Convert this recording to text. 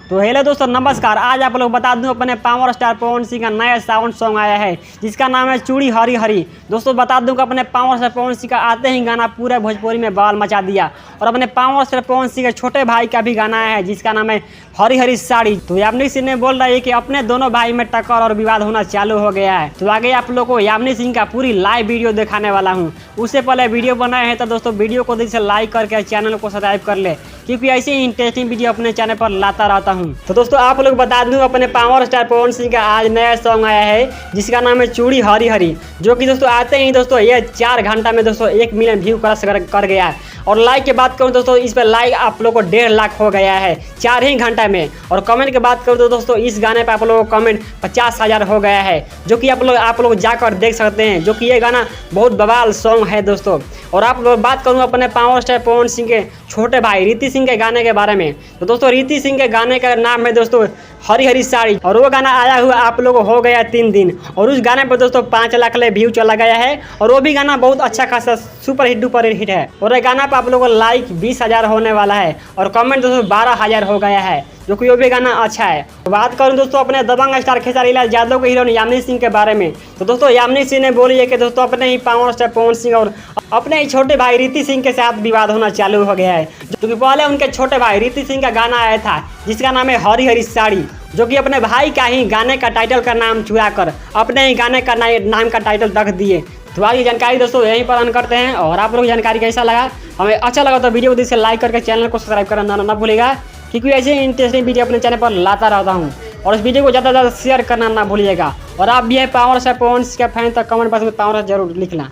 तो हेलो दोस्तों नमस्कार। आज आप लोग बता दूं अपने पावर स्टार पवन सिंह का नया साउंड सॉन्ग आया है जिसका नाम है चूड़ी हरी हरी। दोस्तों बता दूं कि अपने पावर स्टार पवन सिंह का आते ही गाना पूरे भोजपुरी में बवाल मचा दिया। और अपने पावर स्टार पवन सिंह के छोटे भाई का भी गाना है जिसका नाम है हरी हरी साड़ी। तो यामिनी सिंह ने बोल रही है कि अपने दोनों भाई में टक्कर और विवाद होना चालू हो गया है। तो आगे आप लोग को यामिनी सिंह का पूरी लाइव वीडियो दिखाने वाला हूँ। उससे पहले वीडियो बनाए हैं तो दोस्तों वीडियो को दिल से लाइक करके चैनल को सब्सक्राइब कर ले, क्योंकि ऐसे ही इंटरेस्टिंग वीडियो अपने चैनल पर लाता रहता हूँ। तो दोस्तों आप लोग बता दूं अपने पावर स्टार पवन सिंह का आज नया सॉन्ग आया है जिसका नाम है चूड़ी हरी हरी, जो कि दोस्तों आते ही दोस्तों ये 4 घंटा में दोस्तों 1 मिलियन व्यू कर गया है। और लाइक की बात करूं दोस्तों इस पर लाइक आप लोग को 1.5 लाख हो गया है 4 ही घंटा में। और कमेंट की बात करूं तो दोस्तों इस गाने पर आप लोगों को कमेंट 50,000 हो गया है, जो कि आप लोग जाकर देख सकते हैं, जो कि ये गाना बहुत बवाल सॉन्ग है दोस्तों। और आप लोग बात करूं अपने पावर स्टार पवन सिंह के छोटे भाई रीति सिंह के गाने के बारे में, तो दोस्तों रीति सिंह के गाने का नाम है दोस्तों हरी हरी साड़ी। और वो गाना आया हुआ आप लोगों को हो गया 3 दिन, और उस गाने पर दोस्तों 5 लाख व्यू चला गया है। और वो भी गाना बहुत अच्छा खासा सुपर हिट है। और ये गाना पर आप लोगों को लाइक 20,000 होने वाला है और कमेंट दोस्तों 12,000 हो गया है, जो कि वो भी गाना अच्छा है। तो बात करूं दोस्तों अपने दबंग स्टार खेसारी लाल यादव के हीरोइन यामिनी सिंह के बारे में, तो दोस्तों यामिनी सिंह ने बोली है कि दोस्तों अपने ही पावर स्टार पवन सिंह और अपने ही छोटे भाई रीति सिंह के साथ विवाद होना चालू हो गया है। क्योंकि पहले उनके छोटे भाई रीति सिंह का गाना आया था जिसका नाम है हरी हरी साड़ी, जो कि अपने भाई का ही गाने का टाइटल का नाम चुरा कर अपने ही गाने का नाम का टाइटल रख दिए। तो आज ये जानकारी दोस्तों यहीं पर ऑन करते हैं। और आप लोग जानकारी कैसा लगा, हमें अच्छा लगा तो वीडियो को दिल से लाइक करके चैनल को सब्सक्राइब करना ना भूलिएगा, क्योंकि ऐसे ही इंटरेस्टिंग वीडियो अपने चैनल पर लाता रहता हूँ। और इस वीडियो को ज़्यादा से ज़्यादा शेयर करना ना भूलिएगा। और आप भी है पावर स्टार पवन सिंह का फैन तो कमेंट बॉक्स में पावर जरूर लिखना।